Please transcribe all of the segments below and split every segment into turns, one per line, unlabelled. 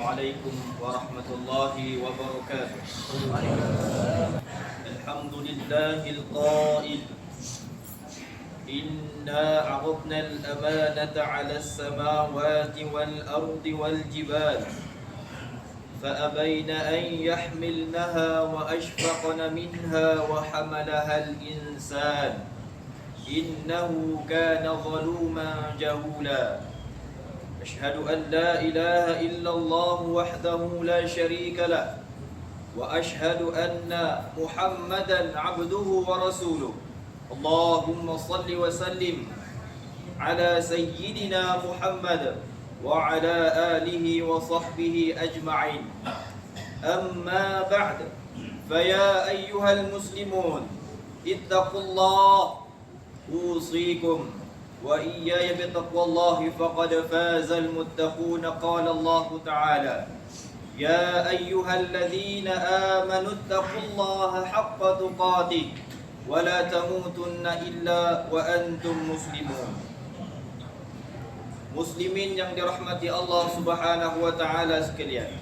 عليكم ورحمة الله وبركاته. الحمد لله القائل إنا عرضنا الأمانة على السماوات والأرض والجبال فأبين أن يحملنها وأشفقن منها وحملها الإنسان إنه كان ظلوما جهولا. أشهد أن لا إله إلا الله وحده لا شريك له وأشهد أن محمدا عبده ورسوله. اللهم صل وسلم على سيدنا محمد وعلى آله وصحبه أجمعين. أما بعد، فيا أيها المسلمون اتقوا الله، أوصيكم وإياي بتقوى الله فقد فاز المتقون. قال الله تعالى: يا أيها الذين آمنوا اتقوا الله حق تقاته ولا تموتن إلا وأنتم مسلمون. Muslimin yang dirahmati Allah Subhanahu wa taala sekalian,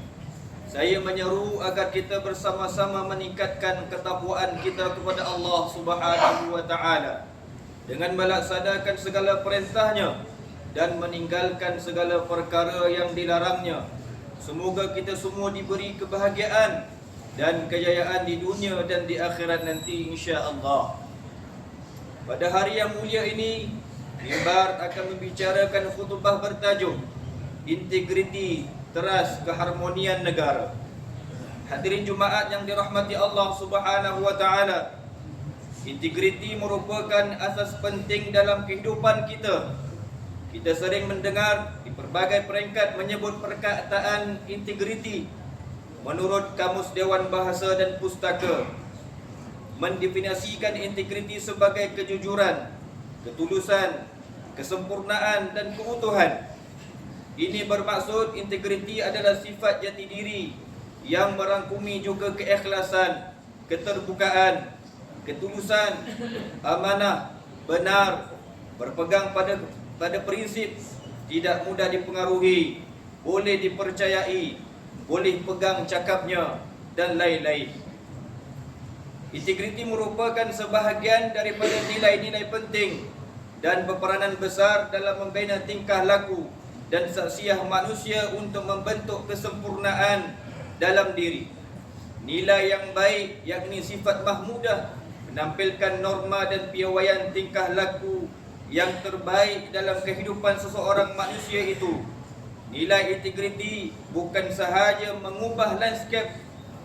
saya menyeru agar kita bersama-sama meningkatkan ketakwaan kita kepada Allah Subhanahu wa taala dengan melaksanakan segala perintahnya dan meninggalkan segala perkara yang dilarangnya. Semoga kita semua diberi kebahagiaan dan kejayaan di dunia dan di akhirat nanti, insya-Allah. Pada hari yang mulia ini, mimbar akan membicarakan khutbah bertajuk Integriti, Teras Keharmonian Negara. Hadirin Jumaat yang dirahmati Allah Subhanahu wa taala, integriti merupakan asas penting dalam kehidupan kita. Kita sering mendengar di pelbagai peringkat menyebut perkataan integriti. Menurut Kamus Dewan Bahasa dan Pustaka, mendefinisikan integriti sebagai kejujuran, ketulusan, kesempurnaan dan keutuhan. Ini bermaksud integriti adalah sifat jati diri yang merangkumi juga keikhlasan, keterbukaan, ketulusan, amanah, benar, berpegang pada prinsip, tidak mudah dipengaruhi, boleh dipercayai, boleh pegang cakapnya dan lain-lain. Integriti merupakan sebahagian daripada nilai-nilai penting dan berperanan besar dalam membina tingkah laku dan saksiah manusia untuk membentuk kesempurnaan dalam diri. Nilai yang baik yakni sifat mahmudah menampilkan norma dan piawaian tingkah laku yang terbaik dalam kehidupan seseorang manusia itu. Nilai integriti bukan sahaja mengubah lanskap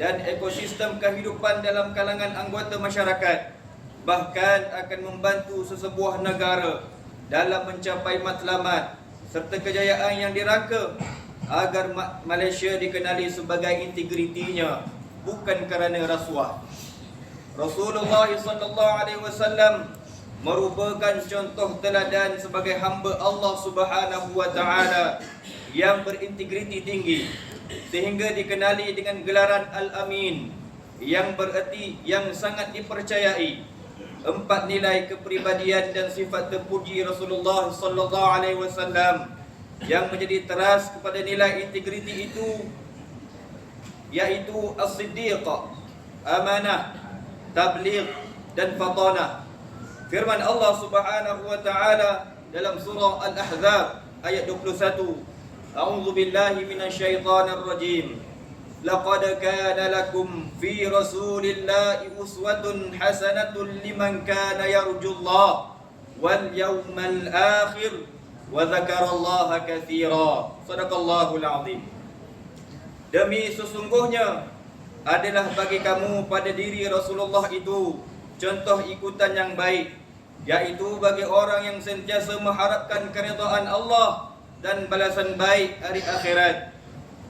dan ekosistem kehidupan dalam kalangan anggota masyarakat, bahkan akan membantu sesebuah negara dalam mencapai matlamat serta kejayaan yang dirangka agar Malaysia dikenali sebagai integritinya, bukan kerana rasuah. Rasulullah SAW merupakan contoh teladan sebagai hamba Allah Subhanahu wa taala yang berintegriti tinggi sehingga dikenali dengan gelaran Al-Amin, yang bererti yang sangat dipercayai. 4 nilai kepribadian dan sifat terpuji Rasulullah SAW yang menjadi teras kepada nilai integriti itu yaitu as-siddiq, amanah, tabligh dan fatanah. Firman Allah Subhanahu wa taala dalam surah Al-Ahzab ayat 21, A'udzu billahi minasyaitonir rajim. Laqad kana lakum fi Rasulillahi uswatun hasanatun liman kana yarjullaha wal yawmal akhir wa dzakarallaha katsira. Shadaqallahul azim. Demi sesungguhnya adalah bagi kamu pada diri Rasulullah itu contoh ikutan yang baik, yaitu bagi orang yang sentiasa mengharapkan keridhaan Allah dan balasan baik hari akhirat,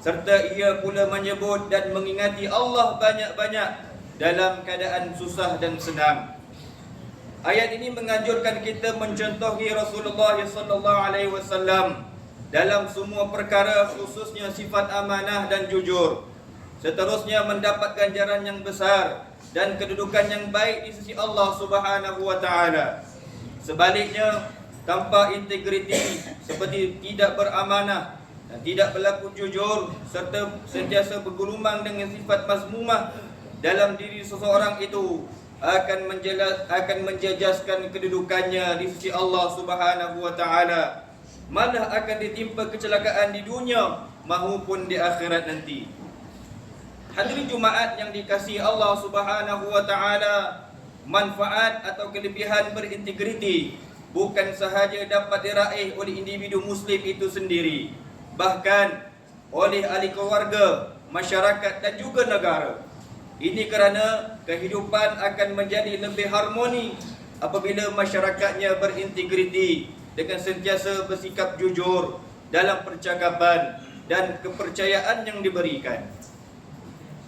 serta ia pula menyebut dan mengingati Allah banyak-banyak dalam keadaan susah dan senang. Ayat ini menganjurkan kita mencontohi Rasulullah SAW dalam semua perkara, khususnya sifat amanah dan jujur. Seterusnya mendapat ganjaran yang besar dan kedudukan yang baik di sisi Allah Subhanahu wa taala. Sebaliknya, tanpa integriti seperti tidak beramanah, dan tidak berlaku jujur serta sentiasa bergulumang dengan sifat mazmumah dalam diri seseorang itu akan menjejaskan kedudukannya di sisi Allah Subhanahu wa taala, malah akan ditimpa kecelakaan di dunia maupun di akhirat nanti. Hadirin Jumaat yang dikasihi Allah Subhanahu wa taala, manfaat atau kelebihan berintegriti bukan sahaja dapat diraih oleh individu muslim itu sendiri, bahkan oleh ahli keluarga, masyarakat dan juga negara. Ini kerana kehidupan akan menjadi lebih harmoni apabila masyarakatnya berintegriti dengan sentiasa bersikap jujur dalam percakapan dan kepercayaan yang diberikan.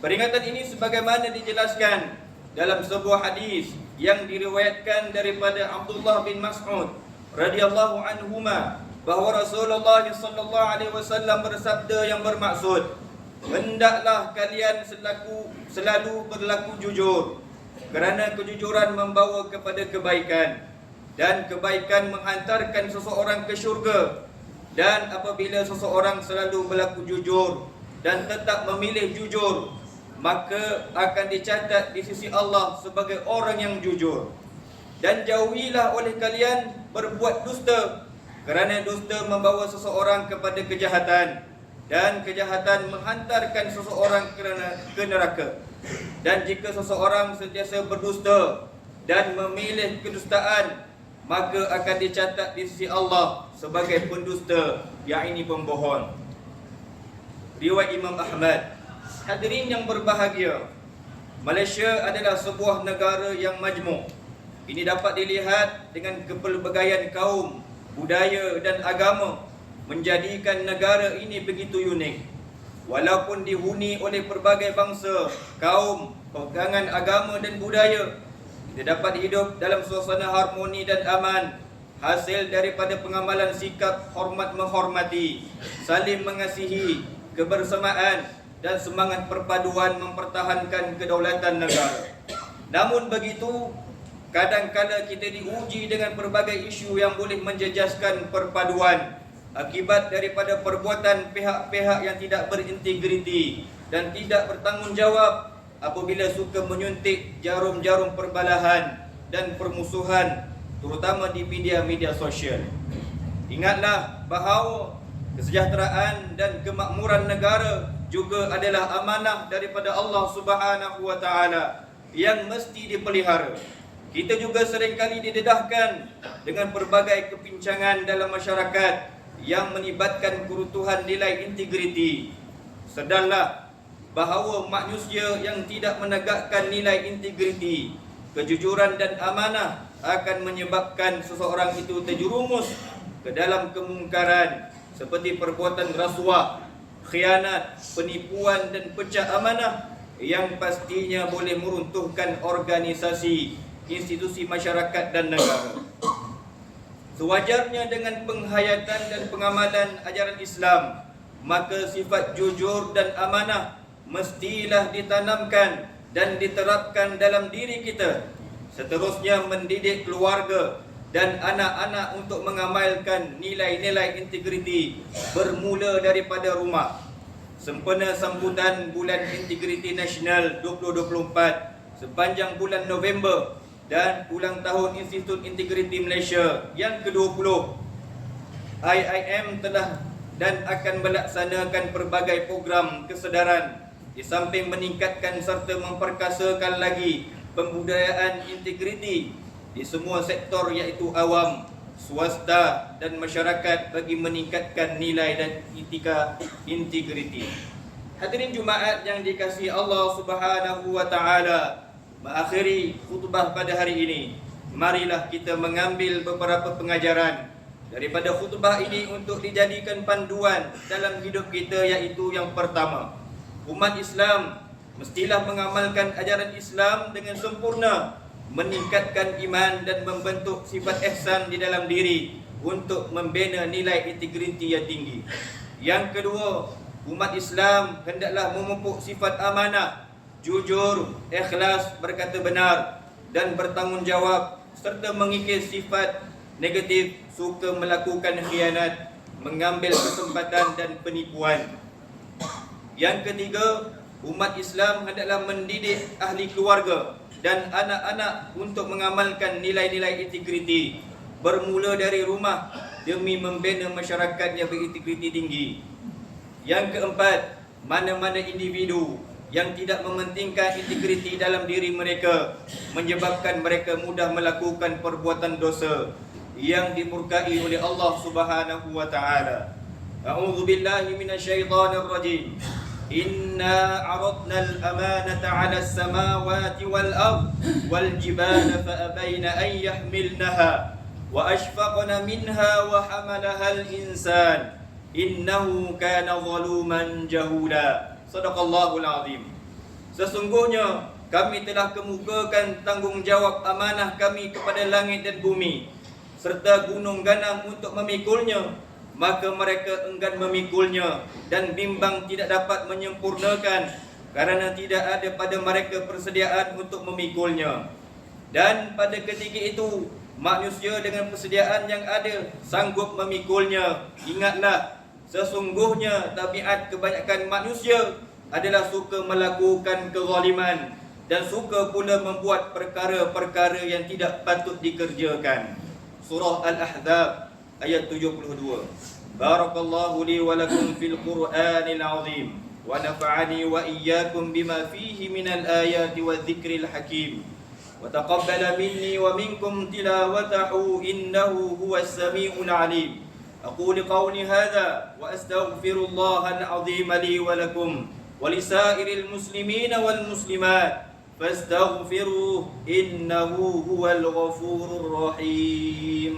Peringatan ini sebagaimana dijelaskan dalam sebuah hadis yang diriwayatkan daripada Abdullah bin Mas'ud radhiyallahu anhuma, bahawa Rasulullah sallallahu alaihi wasallam bersabda yang bermaksud, hendaklah kalian selalu berlaku jujur, kerana kejujuran membawa kepada kebaikan, dan kebaikan menghantarkan seseorang ke syurga. Dan apabila seseorang selalu berlaku jujur dan tetap memilih jujur, maka akan dicatat di sisi Allah sebagai orang yang jujur. Dan jauhilah oleh kalian berbuat dusta, kerana dusta membawa seseorang kepada kejahatan, dan kejahatan menghantarkan seseorang ke neraka. Dan jika seseorang sentiasa berdusta dan memilih kedustaan, maka akan dicatat di sisi Allah sebagai pendusta, yakni pembohong. Riwayat Imam Ahmad. Hadirin yang berbahagia, Malaysia adalah sebuah negara yang majmuk. Ini dapat dilihat dengan kepelbagaian kaum, budaya dan agama menjadikan negara ini begitu unik. Walaupun dihuni oleh pelbagai bangsa, kaum, pegangan agama dan budaya, kita dapat hidup dalam suasana harmoni dan aman, hasil daripada pengamalan sikap hormat menghormati, saling mengasihi, kebersamaan dan semangat perpaduan mempertahankan kedaulatan negara. Namun begitu, kadang-kadang kita diuji dengan pelbagai isu yang boleh menjejaskan perpaduan akibat daripada perbuatan pihak-pihak yang tidak berintegriti dan tidak bertanggungjawab apabila suka menyuntik jarum-jarum perbalahan dan permusuhan, terutama di media-media sosial. Ingatlah bahawa kesejahteraan dan kemakmuran negara juga adalah amanah daripada Allah Subhanahu wa taala yang mesti dipelihara. Kita juga seringkali didedahkan dengan pelbagai kepincangan dalam masyarakat yang melibatkan kerutuhan nilai integriti. Sedarlah bahawa manusia yang tidak menegakkan nilai integriti, kejujuran dan amanah akan menyebabkan seseorang itu terjerumus ke dalam kemungkaran seperti perbuatan rasuah, khianat, penipuan dan pecah amanah yang pastinya boleh meruntuhkan organisasi, institusi masyarakat dan negara. Sewajarnya dengan penghayatan dan pengamalan ajaran Islam, maka sifat jujur dan amanah mestilah ditanamkan dan diterapkan dalam diri kita. Seterusnya mendidik keluarga dan anak-anak untuk mengamalkan nilai-nilai integriti bermula daripada rumah. Sempena sambutan Bulan Integriti Nasional 2024 sepanjang bulan November dan ulang tahun Institut Integriti Malaysia yang ke-20, IIM telah dan akan melaksanakan pelbagai program kesedaran di samping meningkatkan serta memperkasakan lagi pembudayaan integriti di semua sektor, iaitu awam, swasta dan masyarakat, bagi meningkatkan nilai dan etika integriti. Hadirin Jumaat yang dikasihi Allah Subhanahu wa taala, mengakhiri khutbah pada hari ini, marilah kita mengambil beberapa pengajaran daripada khutbah ini untuk dijadikan panduan dalam hidup kita, iaitu yang pertama, umat Islam mestilah mengamalkan ajaran Islam dengan sempurna, meningkatkan iman dan membentuk sifat ihsan di dalam diri untuk membina nilai integriti yang tinggi. Yang kedua, umat Islam hendaklah memupuk sifat amanah, jujur, ikhlas, berkata benar dan bertanggungjawab, serta mengikis sifat negatif, suka melakukan khianat, mengambil kesempatan dan penipuan. Yang ketiga, umat Islam hendaklah mendidik ahli keluarga dan anak-anak untuk mengamalkan nilai-nilai integriti, bermula dari rumah demi membina masyarakat yang berintegriti tinggi. Yang keempat, mana-mana individu yang tidak mementingkan integriti dalam diri mereka menyebabkan mereka mudah melakukan perbuatan dosa yang dimurkai oleh Allah Subhanahu wa taala. A'udzu billahi minasyaitonir rajim. Inna 'aradna al-amanata 'ala as-samawati wal-ard wal-jibala fa abayna an yahmilnaha wa ashfaqna minha wa hamalaha al-insan innahu kana zaluman jahula. Sadaqallahul azim. Sesungguhnya kami telah kemukakan tanggungjawab amanah kami kepada langit dan bumi serta gunung ganam untuk memikulnya, maka mereka enggan memikulnya dan bimbang tidak dapat menyempurnakan kerana tidak ada pada mereka persediaan untuk memikulnya. Dan pada ketika itu manusia dengan persediaan yang ada sanggup memikulnya. Ingatlah, sesungguhnya tabiat kebanyakan manusia adalah suka melakukan kezaliman dan suka pula membuat perkara-perkara yang tidak patut dikerjakan. Surah Al-Ahzab ayat 72. Barakallahu li wa lakum fil Qur'anil azim wa nafa'ani wa iyyakum bima fihi minal ayati wadh-dhikril hakim wa taqabbala minni wa minkum tilawatahu innahu huwas samiul alim. أقول قولي هذا وأستغفر الله العظيم لي ولكم ولسائر المسلمين والمسلمات فاستغفروه إنه هو الغفور الرحيم.